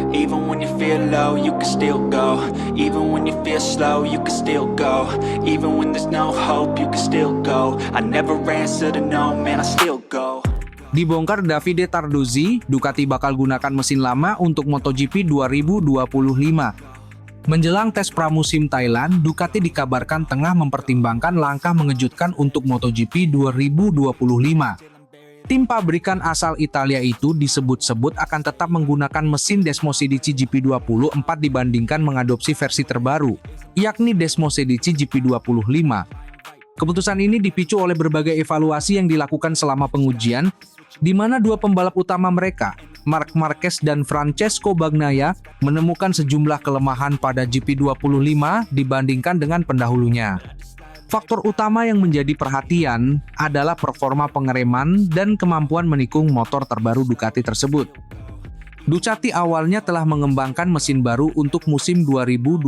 Even when you feel low, you can still go. Even when you feel slow, you can still go. Even when there's no hope, you can still go. I never answer to no, man, I still go. Dibongkar Davide Tardozzi, Ducati bakal gunakan mesin lama untuk MotoGP 2025. Menjelang tes pramusim Thailand, Ducati dikabarkan tengah mempertimbangkan langkah mengejutkan untuk MotoGP 2025. Tim pabrikan asal Italia itu disebut-sebut akan tetap menggunakan mesin Desmosedici GP24 dibandingkan mengadopsi versi terbaru, yakni Desmosedici GP25. Keputusan ini dipicu oleh berbagai evaluasi yang dilakukan selama pengujian, di mana dua pembalap utama mereka, Marc Marquez dan Francesco Bagnaia, menemukan sejumlah kelemahan pada GP25 dibandingkan dengan pendahulunya. Faktor utama yang menjadi perhatian adalah performa pengereman dan kemampuan menikung motor terbaru Ducati tersebut. Ducati awalnya telah mengembangkan mesin baru untuk musim 2025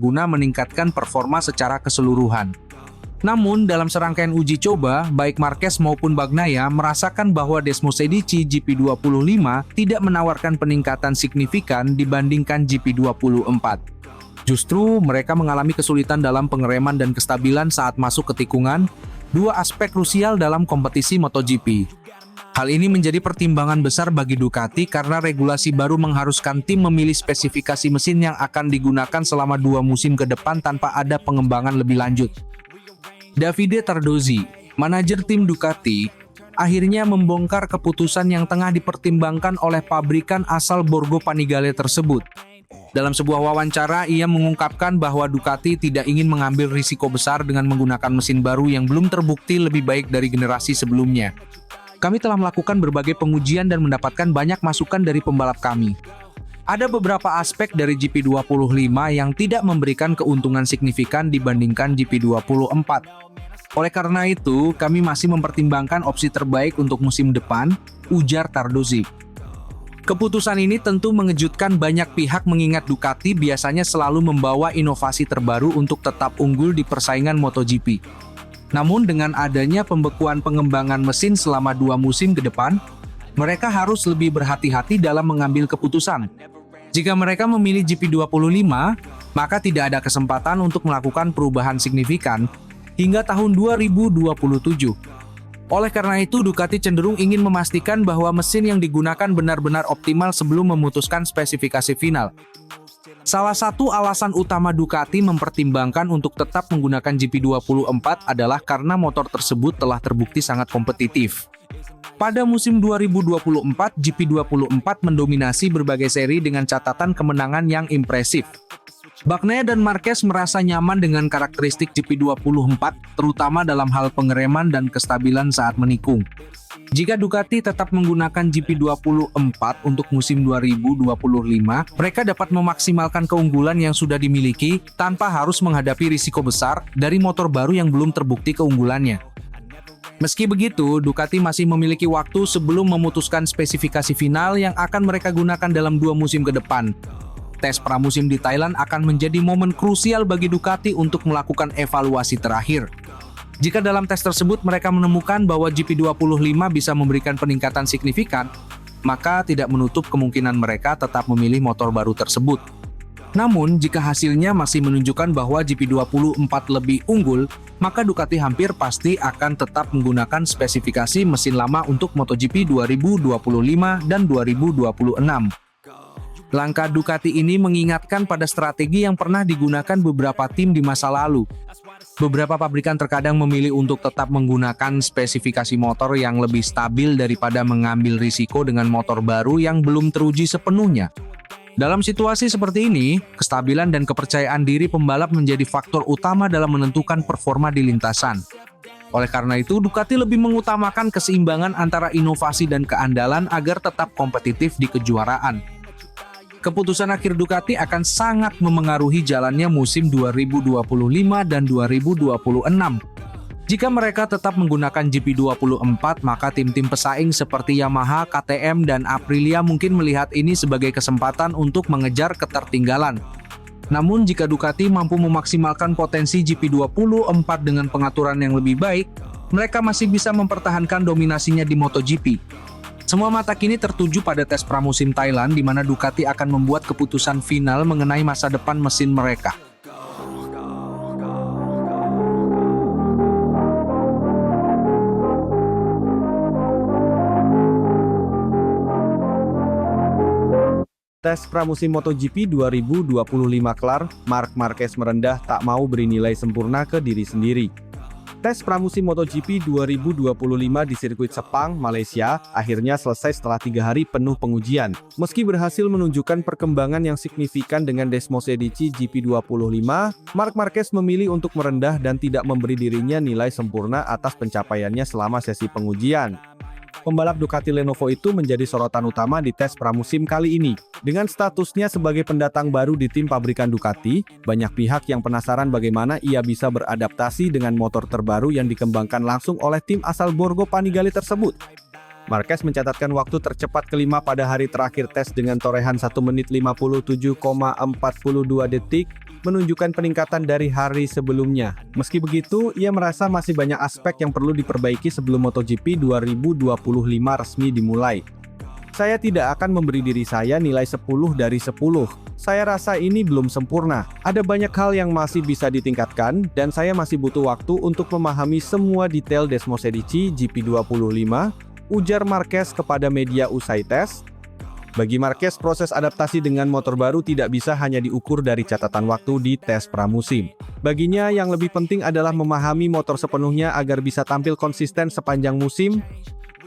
guna meningkatkan performa secara keseluruhan. Namun, dalam serangkaian uji coba, baik Marquez maupun Bagnaia merasakan bahwa Desmosedici GP25 tidak menawarkan peningkatan signifikan dibandingkan GP24. Justru, mereka mengalami kesulitan dalam pengereman dan kestabilan saat masuk ke tikungan, dua aspek krusial dalam kompetisi MotoGP. Hal ini menjadi pertimbangan besar bagi Ducati karena regulasi baru mengharuskan tim memilih spesifikasi mesin yang akan digunakan selama 2 musim ke depan tanpa ada pengembangan lebih lanjut. Davide Tardozzi, manajer tim Ducati, akhirnya membongkar keputusan yang tengah dipertimbangkan oleh pabrikan asal Borgo Panigale tersebut. Dalam sebuah wawancara, ia mengungkapkan bahwa Ducati tidak ingin mengambil risiko besar dengan menggunakan mesin baru yang belum terbukti lebih baik dari generasi sebelumnya. Kami telah melakukan berbagai pengujian dan mendapatkan banyak masukan dari pembalap kami. Ada beberapa aspek dari GP25 yang tidak memberikan keuntungan signifikan dibandingkan GP24. Oleh karena itu, kami masih mempertimbangkan opsi terbaik untuk musim depan, ujar Tardozzi. Keputusan ini tentu mengejutkan banyak pihak mengingat Ducati biasanya selalu membawa inovasi terbaru untuk tetap unggul di persaingan MotoGP. Namun dengan adanya pembekuan pengembangan mesin selama 2 musim ke depan, mereka harus lebih berhati-hati dalam mengambil keputusan. Jika mereka memilih GP25, maka tidak ada kesempatan untuk melakukan perubahan signifikan hingga tahun 2027. Oleh karena itu, Ducati cenderung ingin memastikan bahwa mesin yang digunakan benar-benar optimal sebelum memutuskan spesifikasi final. Salah satu alasan utama Ducati mempertimbangkan untuk tetap menggunakan GP24 adalah karena motor tersebut telah terbukti sangat kompetitif. Pada musim 2024, GP24 mendominasi berbagai seri dengan catatan kemenangan yang impresif. Bagnaia dan Marquez merasa nyaman dengan karakteristik GP24, terutama dalam hal pengereman dan kestabilan saat menikung. Jika Ducati tetap menggunakan GP24 untuk musim 2025, mereka dapat memaksimalkan keunggulan yang sudah dimiliki tanpa harus menghadapi risiko besar dari motor baru yang belum terbukti keunggulannya. Meski begitu, Ducati masih memiliki waktu sebelum memutuskan spesifikasi final yang akan mereka gunakan dalam 2 musim ke depan. Tes pramusim di Thailand akan menjadi momen krusial bagi Ducati untuk melakukan evaluasi terakhir. Jika dalam tes tersebut mereka menemukan bahwa GP25 bisa memberikan peningkatan signifikan, maka tidak menutup kemungkinan mereka tetap memilih motor baru tersebut. Namun, jika hasilnya masih menunjukkan bahwa GP24 lebih unggul, maka Ducati hampir pasti akan tetap menggunakan spesifikasi mesin lama untuk MotoGP 2025 dan 2026. Langkah Ducati ini mengingatkan pada strategi yang pernah digunakan beberapa tim di masa lalu. Beberapa pabrikan terkadang memilih untuk tetap menggunakan spesifikasi motor yang lebih stabil daripada mengambil risiko dengan motor baru yang belum teruji sepenuhnya. Dalam situasi seperti ini, kestabilan dan kepercayaan diri pembalap menjadi faktor utama dalam menentukan performa di lintasan. Oleh karena itu, Ducati lebih mengutamakan keseimbangan antara inovasi dan keandalan agar tetap kompetitif di kejuaraan. Keputusan akhir Ducati akan sangat memengaruhi jalannya musim 2025 dan 2026. Jika mereka tetap menggunakan GP24, maka tim-tim pesaing seperti Yamaha, KTM, dan Aprilia mungkin melihat ini sebagai kesempatan untuk mengejar ketertinggalan. Namun jika Ducati mampu memaksimalkan potensi GP24 dengan pengaturan yang lebih baik, mereka masih bisa mempertahankan dominasinya di MotoGP. Semua mata kini tertuju pada tes pramusim Thailand di mana Ducati akan membuat keputusan final mengenai masa depan mesin mereka. Tes pramusim MotoGP 2025 kelar, Marc Marquez merendah tak mau beri nilai sempurna ke diri sendiri. Tes pramusim MotoGP 2025 di sirkuit Sepang, Malaysia, akhirnya selesai setelah 3 hari penuh pengujian. Meski berhasil menunjukkan perkembangan yang signifikan dengan Desmosedici GP25, Marc Marquez memilih untuk merendah dan tidak memberi dirinya nilai sempurna atas pencapaiannya selama sesi pengujian. Pembalap Ducati Lenovo itu menjadi sorotan utama di tes pramusim kali ini. Dengan statusnya sebagai pendatang baru di tim pabrikan Ducati, banyak pihak yang penasaran bagaimana ia bisa beradaptasi dengan motor terbaru yang dikembangkan langsung oleh tim asal Borgo Panigale tersebut. Marquez mencatatkan waktu tercepat kelima pada hari terakhir tes dengan torehan 1 menit 57,42 detik, menunjukkan peningkatan dari hari sebelumnya. Meski begitu, ia merasa masih banyak aspek yang perlu diperbaiki sebelum MotoGP 2025 resmi dimulai. Saya tidak akan memberi diri saya nilai 10 dari 10. Saya rasa ini belum sempurna. Ada banyak hal yang masih bisa ditingkatkan, dan saya masih butuh waktu untuk memahami semua detail Desmosedici GP25, ujar Marquez kepada media usai tes. Bagi Marquez, proses adaptasi dengan motor baru tidak bisa hanya diukur dari catatan waktu di tes pramusim. Baginya, yang lebih penting adalah memahami motor sepenuhnya agar bisa tampil konsisten sepanjang musim.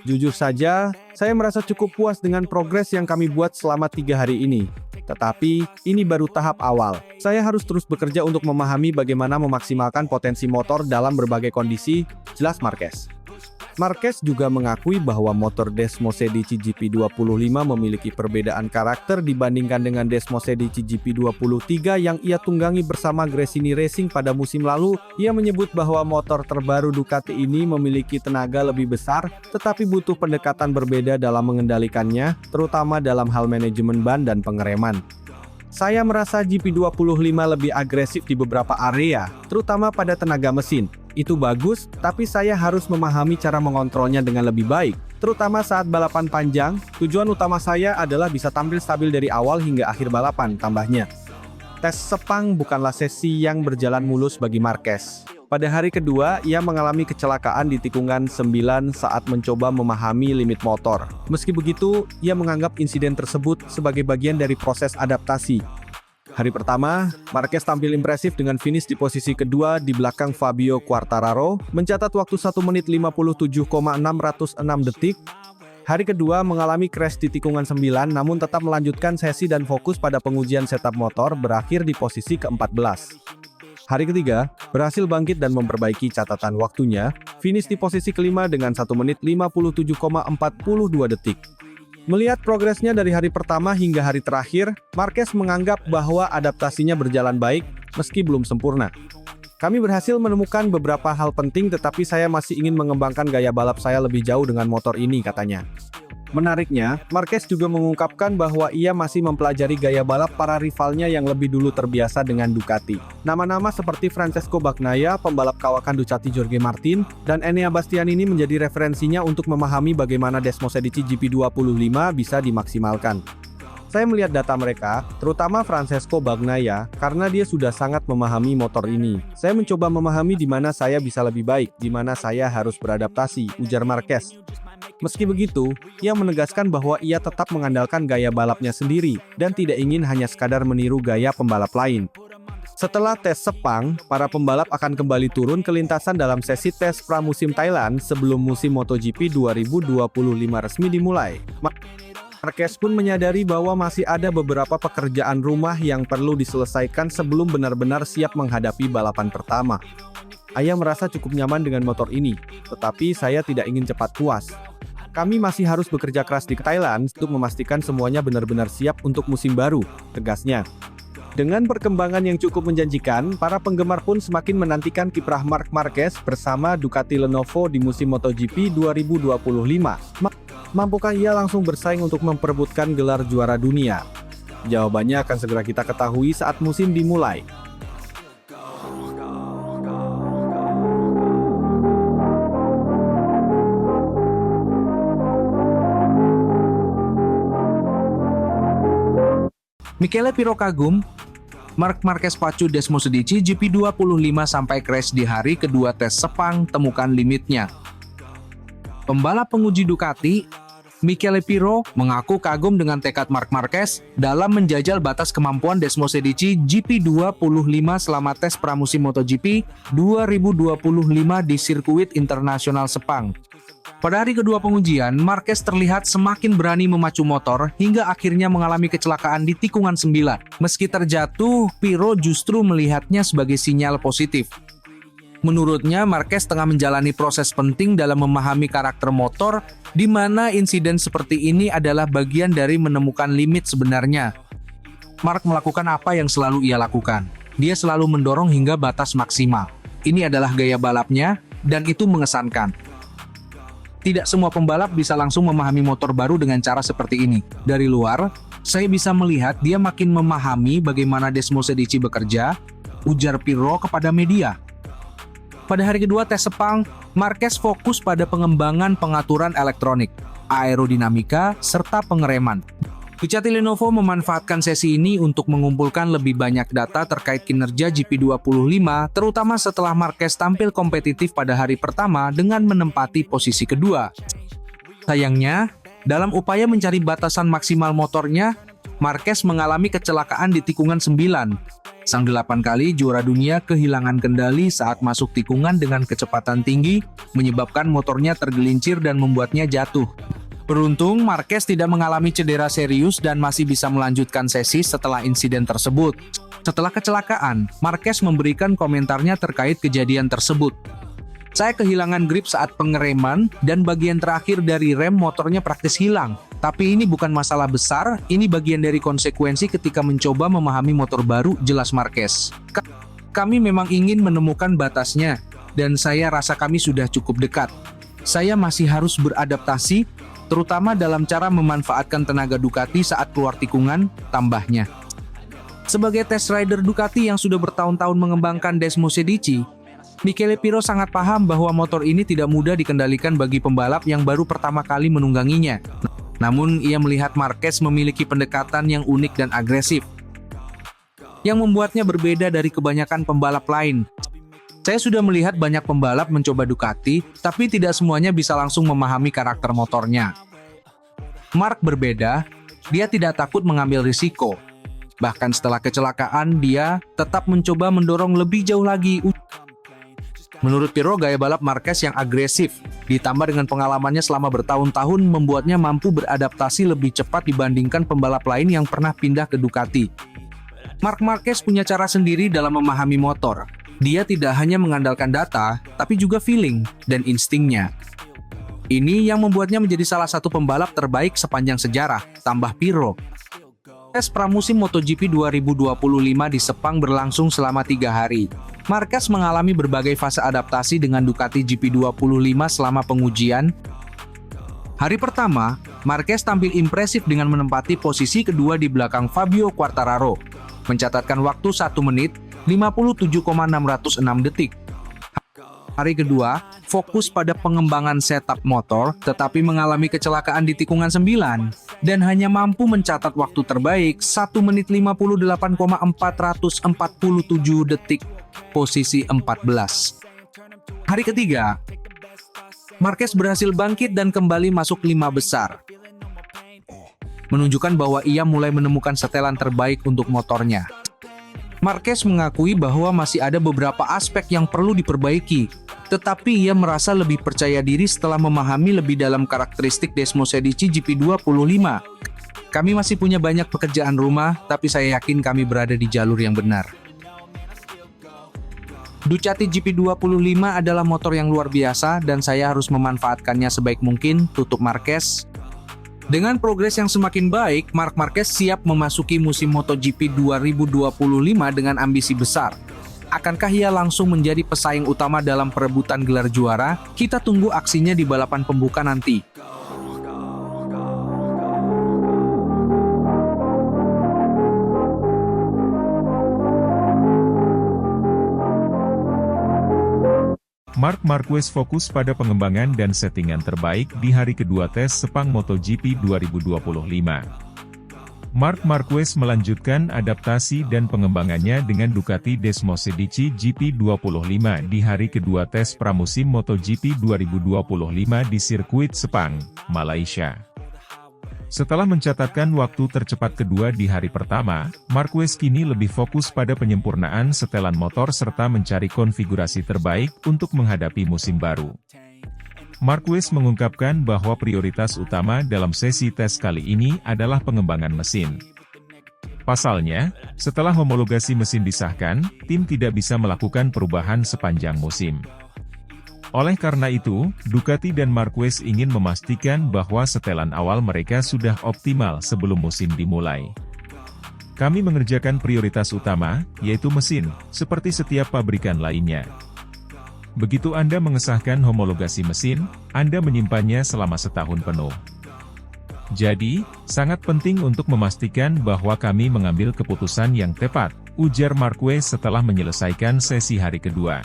Jujur saja, saya merasa cukup puas dengan progres yang kami buat selama 3 hari ini. Tetapi, ini baru tahap awal. Saya harus terus bekerja untuk memahami bagaimana memaksimalkan potensi motor dalam berbagai kondisi, jelas Marquez. Marquez juga mengakui bahwa motor Desmosedici GP25 memiliki perbedaan karakter dibandingkan dengan Desmosedici GP23 yang ia tunggangi bersama Gresini Racing pada musim lalu. Ia menyebut bahwa motor terbaru Ducati ini memiliki tenaga lebih besar, tetapi butuh pendekatan berbeda dalam mengendalikannya, terutama dalam hal manajemen ban dan pengereman. Saya merasa GP25 lebih agresif di beberapa area, terutama pada tenaga mesin. Itu bagus, tapi saya harus memahami cara mengontrolnya dengan lebih baik, terutama saat balapan panjang. Tujuan utama saya adalah bisa tampil stabil dari awal hingga akhir balapan, tambahnya. Tes Sepang bukanlah sesi yang berjalan mulus bagi Marquez. Pada hari kedua, ia mengalami kecelakaan di tikungan 9 saat mencoba memahami limit motor. Meski begitu, ia menganggap insiden tersebut sebagai bagian dari proses adaptasi. Hari pertama, Marquez tampil impresif dengan finish di posisi kedua di belakang Fabio Quartararo, mencatat waktu 1 menit 57,606 detik. Hari kedua mengalami crash di tikungan 9, namun tetap melanjutkan sesi dan fokus pada pengujian setup motor, berakhir di posisi ke-14. Hari ketiga, berhasil bangkit dan memperbaiki catatan waktunya, finish di posisi kelima dengan 1 menit 57,42 detik. Melihat progresnya dari hari pertama hingga hari terakhir, Marquez menganggap bahwa adaptasinya berjalan baik, meski belum sempurna. Kami berhasil menemukan beberapa hal penting, tetapi saya masih ingin mengembangkan gaya balap saya lebih jauh dengan motor ini, katanya. Menariknya, Marquez juga mengungkapkan bahwa ia masih mempelajari gaya balap para rivalnya yang lebih dulu terbiasa dengan Ducati. Nama-nama seperti Francesco Bagnaia, pembalap kawakan Ducati Jorge Martin, dan Enea Bastianini menjadi referensinya untuk memahami bagaimana Desmosedici GP25 bisa dimaksimalkan. Saya melihat data mereka, terutama Francesco Bagnaia, karena dia sudah sangat memahami motor ini. Saya mencoba memahami di mana saya bisa lebih baik, di mana saya harus beradaptasi, ujar Marquez. Meski begitu, ia menegaskan bahwa ia tetap mengandalkan gaya balapnya sendiri, dan tidak ingin hanya sekadar meniru gaya pembalap lain. Setelah tes Sepang, para pembalap akan kembali turun ke lintasan dalam sesi tes pramusim Thailand sebelum musim MotoGP 2025 resmi dimulai. Marquez pun menyadari bahwa masih ada beberapa pekerjaan rumah yang perlu diselesaikan sebelum benar-benar siap menghadapi balapan pertama. Saya merasa cukup nyaman dengan motor ini, tetapi saya tidak ingin cepat puas. Kami masih harus bekerja keras di Thailand untuk memastikan semuanya benar-benar siap untuk musim baru, tegasnya. Dengan perkembangan yang cukup menjanjikan, para penggemar pun semakin menantikan kiprah Marc Marquez bersama Ducati Lenovo di musim MotoGP 2025. Mampukah ia langsung bersaing untuk memperebutkan gelar juara dunia? Jawabannya akan segera kita ketahui saat musim dimulai. Michele Pirro kagum, Marc Marquez pacu Desmosedici GP25 sampai crash di hari kedua tes Sepang temukan limitnya. Pembalap penguji Ducati, Michele Pirro mengaku kagum dengan tekad Marc Marquez dalam menjajal batas kemampuan Desmosedici GP25 selama tes pramusim MotoGP 2025 di sirkuit internasional Sepang. Pada hari kedua pengujian, Marquez terlihat semakin berani memacu motor hingga akhirnya mengalami kecelakaan di tikungan 9. Meski terjatuh, Pirro justru melihatnya sebagai sinyal positif. Menurutnya, Marquez tengah menjalani proses penting dalam memahami karakter motor, di mana insiden seperti ini adalah bagian dari menemukan limit sebenarnya. Marc melakukan apa yang selalu ia lakukan. Dia selalu mendorong hingga batas maksimal. Ini adalah gaya balapnya, dan itu mengesankan. Tidak semua pembalap bisa langsung memahami motor baru dengan cara seperti ini. Dari luar, saya bisa melihat dia makin memahami bagaimana Desmosedici bekerja, ujar Pirro kepada media. Pada hari kedua tes Sepang, Marquez fokus pada pengembangan pengaturan elektronik, aerodinamika, serta pengereman. Ducati Lenovo memanfaatkan sesi ini untuk mengumpulkan lebih banyak data terkait kinerja GP25, terutama setelah Marquez tampil kompetitif pada hari pertama dengan menempati posisi kedua. Sayangnya, dalam upaya mencari batasan maksimal motornya, Marquez mengalami kecelakaan di tikungan 9. Sang 8 kali juara dunia kehilangan kendali saat masuk tikungan dengan kecepatan tinggi, menyebabkan motornya tergelincir dan membuatnya jatuh. Beruntung, Marquez tidak mengalami cedera serius dan masih bisa melanjutkan sesi setelah insiden tersebut. Setelah kecelakaan, Marquez memberikan komentarnya terkait kejadian tersebut. Saya kehilangan grip saat pengereman dan bagian terakhir dari rem motornya praktis hilang. Tapi ini bukan masalah besar, ini bagian dari konsekuensi ketika mencoba memahami motor baru, jelas Marquez. Kami memang ingin menemukan batasnya, dan saya rasa kami sudah cukup dekat. Saya masih harus beradaptasi, terutama dalam cara memanfaatkan tenaga Ducati saat keluar tikungan, tambahnya. Sebagai test rider Ducati yang sudah bertahun-tahun mengembangkan Desmosedici, Michele Pirro sangat paham bahwa motor ini tidak mudah dikendalikan bagi pembalap yang baru pertama kali menungganginya. Namun, ia melihat Marquez memiliki pendekatan yang unik dan agresif, yang membuatnya berbeda dari kebanyakan pembalap lain. Saya sudah melihat banyak pembalap mencoba Ducati, tapi tidak semuanya bisa langsung memahami karakter motornya. Marc berbeda, dia tidak takut mengambil risiko. Bahkan setelah kecelakaan, dia tetap mencoba mendorong lebih jauh lagi. Menurut Pirro, gaya balap Marquez yang agresif, ditambah dengan pengalamannya selama bertahun-tahun membuatnya mampu beradaptasi lebih cepat dibandingkan pembalap lain yang pernah pindah ke Ducati. Marc Marquez punya cara sendiri dalam memahami motor. Dia tidak hanya mengandalkan data, tapi juga feeling dan instingnya. Ini yang membuatnya menjadi salah satu pembalap terbaik sepanjang sejarah, tambah Pirro. Tes pramusim MotoGP 2025 di Sepang berlangsung selama 3 hari. Marquez mengalami berbagai fase adaptasi dengan Ducati GP25 selama pengujian. Hari pertama, Marquez tampil impresif dengan menempati posisi kedua di belakang Fabio Quartararo, mencatatkan waktu 1 menit 57,606 detik. Hari kedua, fokus pada pengembangan setup motor, tetapi mengalami kecelakaan di tikungan 9, dan hanya mampu mencatat waktu terbaik 1 menit 58,447 detik, posisi 14. Hari ketiga, Marquez berhasil bangkit dan kembali masuk 5 besar, menunjukkan bahwa ia mulai menemukan setelan terbaik untuk motornya. Marquez mengakui bahwa masih ada beberapa aspek yang perlu diperbaiki, tetapi ia merasa lebih percaya diri setelah memahami lebih dalam karakteristik Desmosedici GP25. Kami masih punya banyak pekerjaan rumah, tapi saya yakin kami berada di jalur yang benar. Ducati GP25 adalah motor yang luar biasa dan saya harus memanfaatkannya sebaik mungkin, tutup Marquez. Dengan progres yang semakin baik, Marc Marquez siap memasuki musim MotoGP 2025 dengan ambisi besar. Akankah ia langsung menjadi pesaing utama dalam perebutan gelar juara? Kita tunggu aksinya di balapan pembuka nanti. Marc Marquez fokus pada pengembangan dan settingan terbaik di hari kedua tes Sepang MotoGP 2025. Marc Marquez melanjutkan adaptasi dan pengembangannya dengan Ducati Desmo 25 di hari kedua tes pramusim MotoGP 2025 di sirkuit Sepang, Malaysia. Setelah mencatatkan waktu tercepat kedua di hari pertama, Marquez kini lebih fokus pada penyempurnaan setelan motor serta mencari konfigurasi terbaik untuk menghadapi musim baru. Marquez mengungkapkan bahwa prioritas utama dalam sesi tes kali ini adalah pengembangan mesin. Pasalnya, setelah homologasi mesin disahkan, tim tidak bisa melakukan perubahan sepanjang musim. Oleh karena itu, Ducati dan Marquez ingin memastikan bahwa setelan awal mereka sudah optimal sebelum musim dimulai. Kami mengerjakan prioritas utama, yaitu mesin, seperti setiap pabrikan lainnya. Begitu Anda mengesahkan homologasi mesin, Anda menyimpannya selama setahun penuh. Jadi, sangat penting untuk memastikan bahwa kami mengambil keputusan yang tepat, ujar Marquez setelah menyelesaikan sesi hari kedua.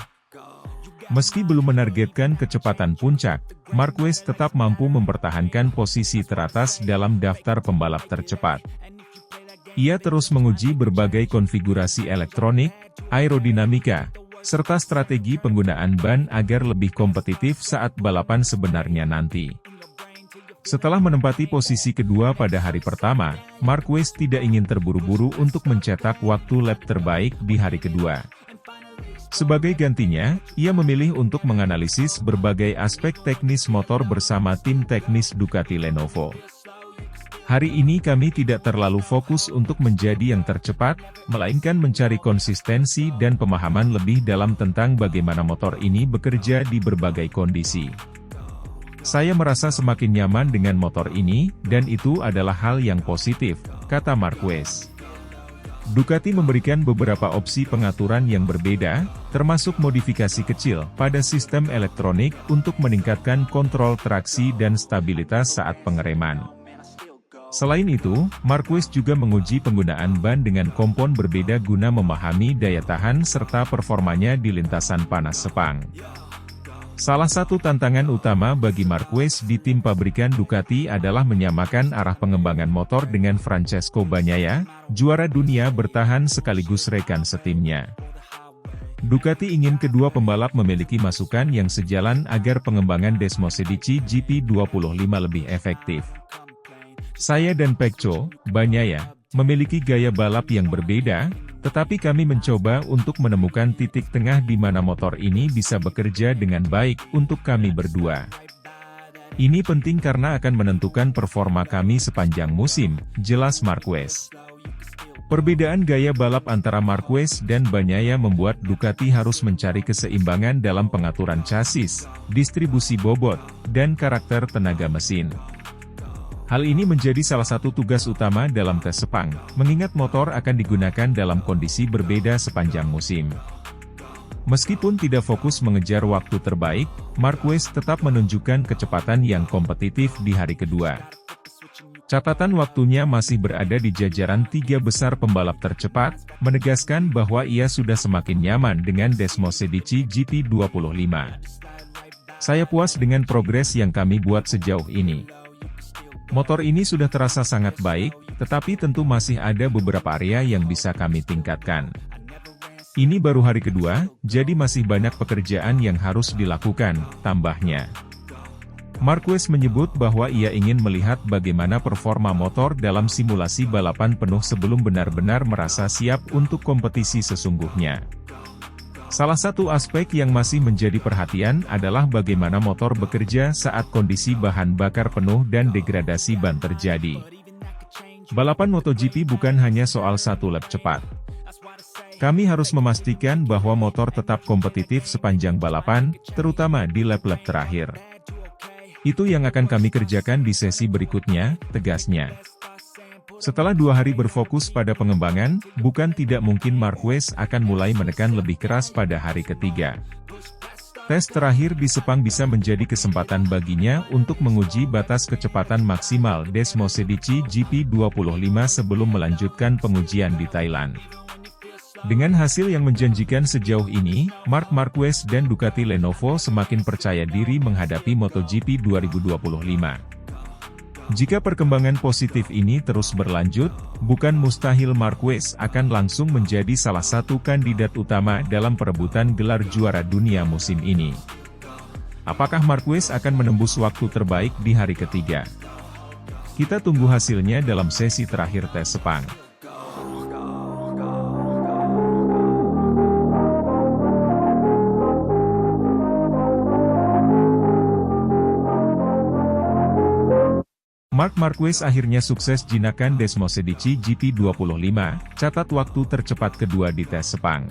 Meski belum menargetkan kecepatan puncak, Marquez tetap mampu mempertahankan posisi teratas dalam daftar pembalap tercepat. Ia terus menguji berbagai konfigurasi elektronik, aerodinamika, serta strategi penggunaan ban agar lebih kompetitif saat balapan sebenarnya nanti. Setelah menempati posisi kedua pada hari pertama, Marquez tidak ingin terburu-buru untuk mencetak waktu lap terbaik di hari kedua. Sebagai gantinya, ia memilih untuk menganalisis berbagai aspek teknis motor bersama tim teknis Ducati Lenovo. Hari ini kami tidak terlalu fokus untuk menjadi yang tercepat, melainkan mencari konsistensi dan pemahaman lebih dalam tentang bagaimana motor ini bekerja di berbagai kondisi. Saya merasa semakin nyaman dengan motor ini, dan itu adalah hal yang positif, kata Marquez. Ducati memberikan beberapa opsi pengaturan yang berbeda, termasuk modifikasi kecil pada sistem elektronik untuk meningkatkan kontrol traksi dan stabilitas saat pengereman. Selain itu, Marquez juga menguji penggunaan ban dengan kompon berbeda guna memahami daya tahan serta performanya di lintasan panas Sepang. Salah satu tantangan utama bagi Marquez di tim pabrikan Ducati adalah menyamakan arah pengembangan motor dengan Francesco Bagnaia, juara dunia bertahan sekaligus rekan setimnya. Ducati ingin kedua pembalap memiliki masukan yang sejalan agar pengembangan Desmo GP 25 lebih efektif. Saya dan Pecco, Bagnaia, memiliki gaya balap yang berbeda, tetapi kami mencoba untuk menemukan titik tengah di mana motor ini bisa bekerja dengan baik untuk kami berdua. Ini penting karena akan menentukan performa kami sepanjang musim, jelas Marquez. Perbedaan gaya balap antara Marquez dan Bagnaia membuat Ducati harus mencari keseimbangan dalam pengaturan chassis, distribusi bobot, dan karakter tenaga mesin. Hal ini menjadi salah satu tugas utama dalam tes Sepang, mengingat motor akan digunakan dalam kondisi berbeda sepanjang musim. Meskipun tidak fokus mengejar waktu terbaik, Marquez tetap menunjukkan kecepatan yang kompetitif di hari kedua. Catatan waktunya masih berada di jajaran 3 besar pembalap tercepat, menegaskan bahwa ia sudah semakin nyaman dengan Desmo GP 25. Saya puas dengan progres yang kami buat sejauh ini. Motor ini sudah terasa sangat baik, tetapi tentu masih ada beberapa area yang bisa kami tingkatkan. Ini baru hari kedua, jadi masih banyak pekerjaan yang harus dilakukan, tambahnya. Marquez menyebut bahwa ia ingin melihat bagaimana performa motor dalam simulasi balapan penuh sebelum benar-benar merasa siap untuk kompetisi sesungguhnya. Salah satu aspek yang masih menjadi perhatian adalah bagaimana motor bekerja saat kondisi bahan bakar penuh dan degradasi ban terjadi. Balapan MotoGP bukan hanya soal satu lap cepat. Kami harus memastikan bahwa motor tetap kompetitif sepanjang balapan, terutama di lap-lap terakhir. Itu yang akan kami kerjakan di sesi berikutnya, tegasnya. Setelah 2 hari berfokus pada pengembangan, bukan tidak mungkin Marquez akan mulai menekan lebih keras pada hari ketiga. Tes terakhir di Sepang bisa menjadi kesempatan baginya untuk menguji batas kecepatan maksimal Desmo GP 25 sebelum melanjutkan pengujian di Thailand. Dengan hasil yang menjanjikan sejauh ini, Marc Marquez dan Ducati Lenovo semakin percaya diri menghadapi MotoGP 2025. Jika perkembangan positif ini terus berlanjut, bukan mustahil Marquez akan langsung menjadi salah satu kandidat utama dalam perebutan gelar juara dunia musim ini. Apakah Marquez akan menembus waktu terbaik di hari ketiga? Kita tunggu hasilnya dalam sesi terakhir tes Sepang. Marc Marquez akhirnya sukses jinakan Desmosedici GP25, catat waktu tercepat kedua di tes Sepang.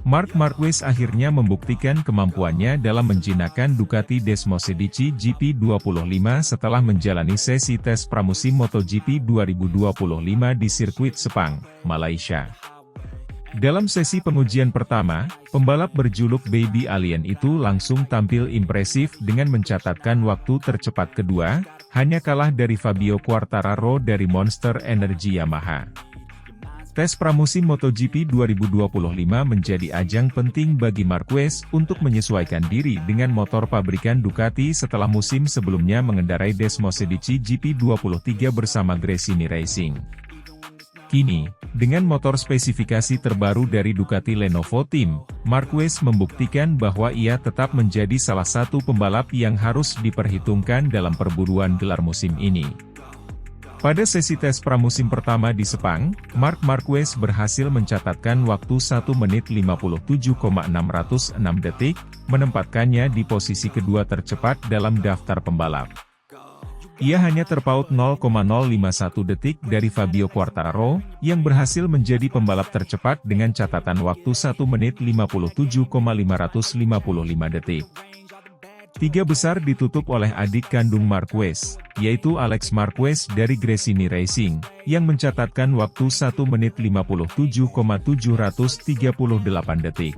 Marc Marquez akhirnya membuktikan kemampuannya dalam menjinakkan Ducati Desmosedici GP25 setelah menjalani sesi tes pramusim MotoGP 2025 di sirkuit Sepang, Malaysia. Dalam sesi pengujian pertama, pembalap berjuluk Baby Alien itu langsung tampil impresif dengan mencatatkan waktu tercepat kedua, hanya kalah dari Fabio Quartararo dari Monster Energy Yamaha. Tes pramusim MotoGP 2025 menjadi ajang penting bagi Marquez untuk menyesuaikan diri dengan motor pabrikan Ducati setelah musim sebelumnya mengendarai Desmosedici GP23 bersama Gresini Racing. Kini, dengan motor spesifikasi terbaru dari Ducati Lenovo Team, Marquez membuktikan bahwa ia tetap menjadi salah satu pembalap yang harus diperhitungkan dalam perburuan gelar musim ini. Pada sesi tes pramusim pertama di Sepang, Marc Marquez berhasil mencatatkan waktu 1 menit 57,606 detik, menempatkannya di posisi kedua tercepat dalam daftar pembalap. Ia hanya terpaut 0,051 detik dari Fabio Quartararo, yang berhasil menjadi pembalap tercepat dengan catatan waktu 1 menit 57,555 detik. Tiga besar ditutup oleh adik kandung Marquez, yaitu Alex Marquez dari Gresini Racing, yang mencatatkan waktu 1 menit 57,738 detik.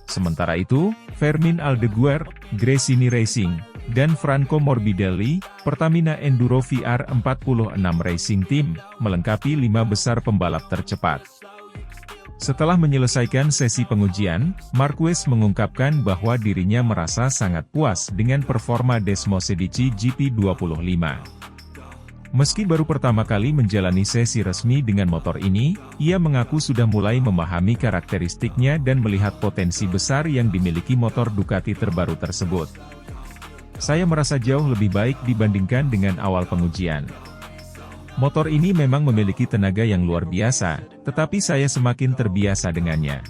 Sementara itu, Fermin Aldeguer, Gresini Racing, dan Franco Morbidelli, Pertamina Enduro VR46 Racing Team, melengkapi 5 besar pembalap tercepat. Setelah menyelesaikan sesi pengujian, Marquez mengungkapkan bahwa dirinya merasa sangat puas dengan performa Desmosedici GP25. Meski baru pertama kali menjalani sesi resmi dengan motor ini, ia mengaku sudah mulai memahami karakteristiknya dan melihat potensi besar yang dimiliki motor Ducati terbaru tersebut. Saya merasa jauh lebih baik dibandingkan dengan awal pengujian. Motor ini memang memiliki tenaga yang luar biasa, tetapi saya semakin terbiasa dengannya.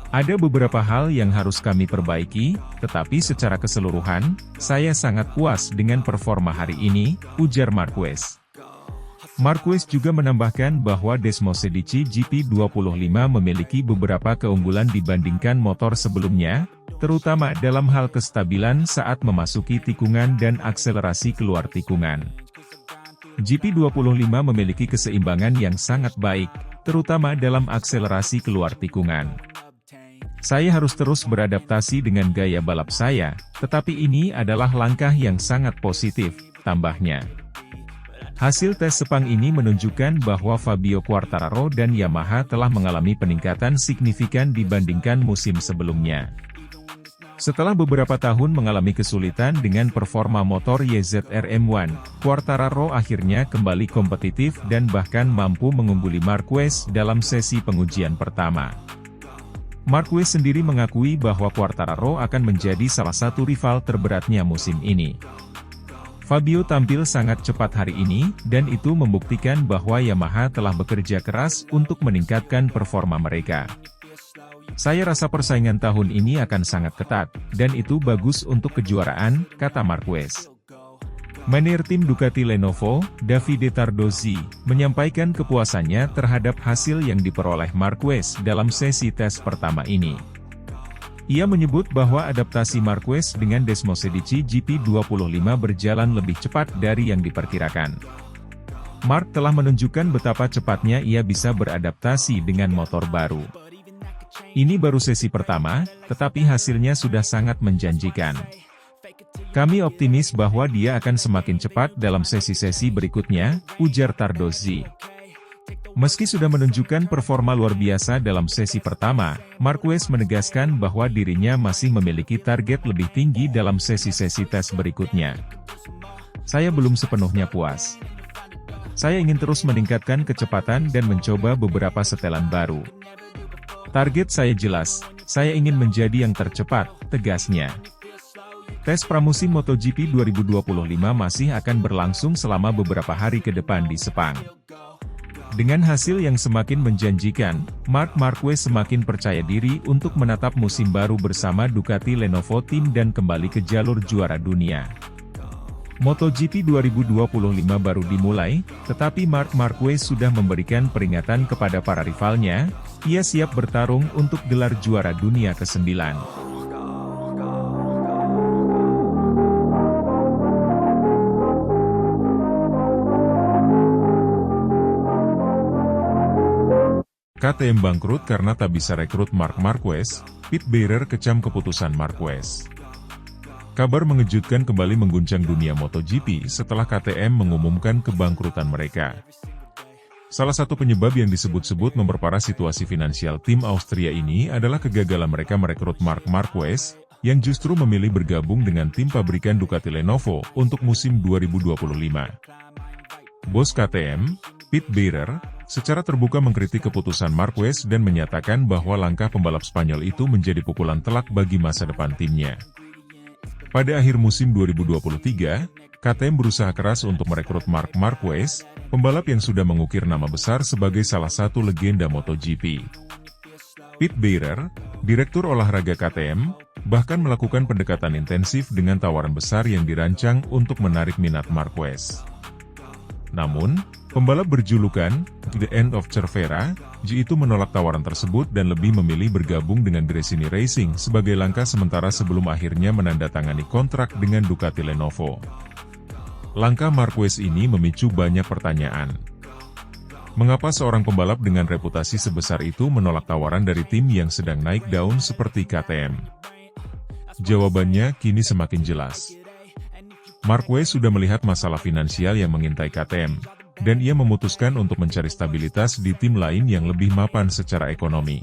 Ada beberapa hal yang harus kami perbaiki, tetapi secara keseluruhan, saya sangat puas dengan performa hari ini, ujar Marquez. Marquez juga menambahkan bahwa Desmosedici GP25 memiliki beberapa keunggulan dibandingkan motor sebelumnya, terutama dalam hal kestabilan saat memasuki tikungan dan akselerasi keluar tikungan. GP25 memiliki keseimbangan yang sangat baik, terutama dalam akselerasi keluar tikungan. Saya harus terus beradaptasi dengan gaya balap saya, tetapi ini adalah langkah yang sangat positif, tambahnya. Hasil tes Sepang ini menunjukkan bahwa Fabio Quartararo dan Yamaha telah mengalami peningkatan signifikan dibandingkan musim sebelumnya. Setelah beberapa tahun mengalami kesulitan dengan performa motor YZR-M1, Quartararo akhirnya kembali kompetitif dan bahkan mampu mengungguli Marquez dalam sesi pengujian pertama. Marquez sendiri mengakui bahwa Quartararo akan menjadi salah satu rival terberatnya musim ini. Fabio tampil sangat cepat hari ini, dan itu membuktikan bahwa Yamaha telah bekerja keras untuk meningkatkan performa mereka. Saya rasa persaingan tahun ini akan sangat ketat, dan itu bagus untuk kejuaraan, kata Marquez. Manajer tim Ducati Lenovo, Davide Tardozzi, menyampaikan kepuasannya terhadap hasil yang diperoleh Marquez dalam sesi tes pertama ini. Ia menyebut bahwa adaptasi Marquez dengan Desmosedici GP25 berjalan lebih cepat dari yang diperkirakan. Marc telah menunjukkan betapa cepatnya ia bisa beradaptasi dengan motor baru. Ini baru sesi pertama, tetapi hasilnya sudah sangat menjanjikan. Kami optimis bahwa dia akan semakin cepat dalam sesi-sesi berikutnya, ujar Tardozzi. Meski sudah menunjukkan performa luar biasa dalam sesi pertama, Marquez menegaskan bahwa dirinya masih memiliki target lebih tinggi dalam sesi-sesi tes berikutnya. Saya belum sepenuhnya puas. Saya ingin terus meningkatkan kecepatan dan mencoba beberapa setelan baru. Target saya jelas, saya ingin menjadi yang tercepat, tegasnya. Tes pramusim MotoGP 2025 masih akan berlangsung selama beberapa hari ke depan di Sepang. Dengan hasil yang semakin menjanjikan, Marc Marquez semakin percaya diri untuk menatap musim baru bersama Ducati Lenovo Team dan kembali ke jalur juara dunia. MotoGP 2025 baru dimulai, tetapi Marc Marquez sudah memberikan peringatan kepada para rivalnya, ia siap bertarung untuk gelar juara dunia ke-9. KTM bangkrut karena tak bisa rekrut Marc Marquez, Pit Beirer kecam keputusan Marquez. Kabar mengejutkan kembali mengguncang dunia MotoGP setelah KTM mengumumkan kebangkrutan mereka. Salah satu penyebab yang disebut-sebut memperparah situasi finansial tim Austria ini adalah kegagalan mereka merekrut Marc Marquez, yang justru memilih bergabung dengan tim pabrikan Ducati Lenovo untuk musim 2025. Bos KTM, Pit Beirer, secara terbuka mengkritik keputusan Marquez dan menyatakan bahwa langkah pembalap Spanyol itu menjadi pukulan telak bagi masa depan timnya. Pada akhir musim 2023, KTM berusaha keras untuk merekrut Marc Marquez, pembalap yang sudah mengukir nama besar sebagai salah satu legenda MotoGP. Pit Beirer, direktur olahraga KTM, bahkan melakukan pendekatan intensif dengan tawaran besar yang dirancang untuk menarik minat Marquez. Namun, pembalap berjulukan The End of Cervera, G itu menolak tawaran tersebut dan lebih memilih bergabung dengan Gresini Racing sebagai langkah sementara sebelum akhirnya menandatangani kontrak dengan Ducati Lenovo. Langkah Marquez ini memicu banyak pertanyaan. Mengapa seorang pembalap dengan reputasi sebesar itu menolak tawaran dari tim yang sedang naik daun seperti KTM? Jawabannya kini semakin jelas. Marquez sudah melihat masalah finansial yang mengintai KTM, dan ia memutuskan untuk mencari stabilitas di tim lain yang lebih mapan secara ekonomi.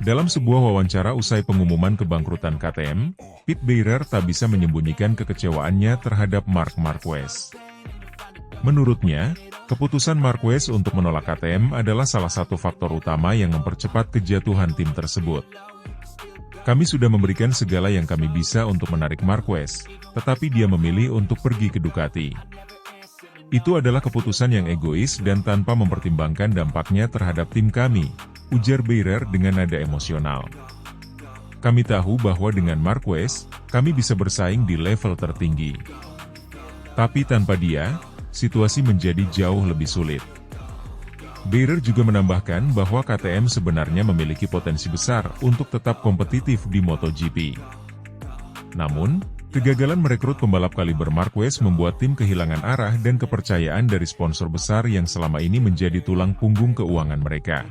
Dalam sebuah wawancara usai pengumuman kebangkrutan KTM, Pit Beirer tak bisa menyembunyikan kekecewaannya terhadap Marc Marquez. Menurutnya, keputusan Marquez untuk menolak KTM adalah salah satu faktor utama yang mempercepat kejatuhan tim tersebut. Kami sudah memberikan segala yang kami bisa untuk menarik Marquez, tetapi dia memilih untuk pergi ke Ducati. Itu adalah keputusan yang egois dan tanpa mempertimbangkan dampaknya terhadap tim kami, ujar Beirer dengan nada emosional. Kami tahu bahwa dengan Marquez, kami bisa bersaing di level tertinggi. Tapi tanpa dia, situasi menjadi jauh lebih sulit. Beirer juga menambahkan bahwa KTM sebenarnya memiliki potensi besar untuk tetap kompetitif di MotoGP. Namun, kegagalan merekrut pembalap kaliber Marquez membuat tim kehilangan arah dan kepercayaan dari sponsor besar yang selama ini menjadi tulang punggung keuangan mereka.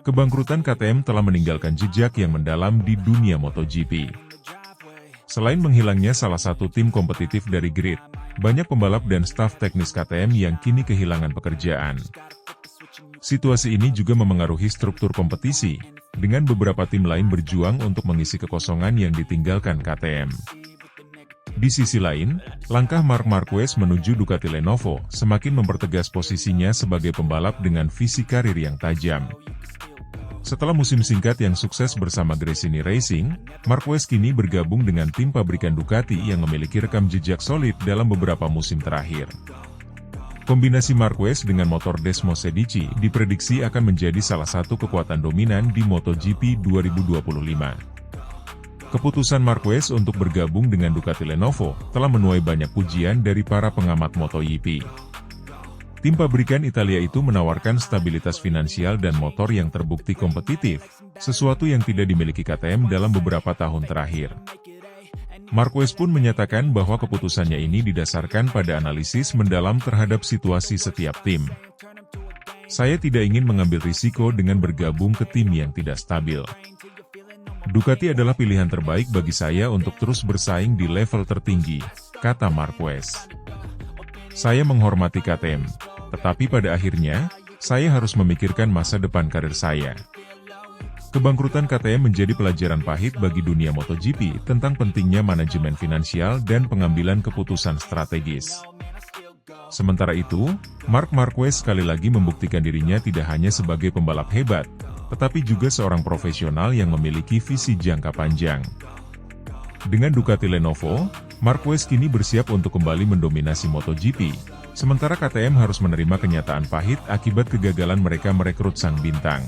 Kebangkrutan KTM telah meninggalkan jejak yang mendalam di dunia MotoGP. Selain menghilangnya salah satu tim kompetitif dari grid, banyak pembalap dan staf teknis KTM yang kini kehilangan pekerjaan. Situasi ini juga memengaruhi struktur kompetisi, dengan beberapa tim lain berjuang untuk mengisi kekosongan yang ditinggalkan KTM. Di sisi lain, langkah Marc Marquez menuju Ducati Lenovo semakin mempertegas posisinya sebagai pembalap dengan visi karir yang tajam. Setelah musim singkat yang sukses bersama Gresini Racing, Marquez kini bergabung dengan tim pabrikan Ducati yang memiliki rekam jejak solid dalam beberapa musim terakhir. Kombinasi Marquez dengan motor Desmosedici diprediksi akan menjadi salah satu kekuatan dominan di MotoGP 2025. Keputusan Marquez untuk bergabung dengan Ducati Lenovo telah menuai banyak pujian dari para pengamat MotoGP. Tim pabrikan Italia itu menawarkan stabilitas finansial dan motor yang terbukti kompetitif, sesuatu yang tidak dimiliki KTM dalam beberapa tahun terakhir. Marquez pun menyatakan bahwa keputusannya ini didasarkan pada analisis mendalam terhadap situasi setiap tim. Saya tidak ingin mengambil risiko dengan bergabung ke tim yang tidak stabil. Ducati adalah pilihan terbaik bagi saya untuk terus bersaing di level tertinggi, kata Marquez. Saya menghormati KTM, tetapi pada akhirnya, saya harus memikirkan masa depan karir saya. Kebangkrutan KTM menjadi pelajaran pahit bagi dunia MotoGP tentang pentingnya manajemen finansial dan pengambilan keputusan strategis. Sementara itu, Marc Marquez sekali lagi membuktikan dirinya tidak hanya sebagai pembalap hebat, tetapi juga seorang profesional yang memiliki visi jangka panjang. Dengan Ducati Lenovo, Marquez kini bersiap untuk kembali mendominasi MotoGP, sementara KTM harus menerima kenyataan pahit akibat kegagalan mereka merekrut sang bintang.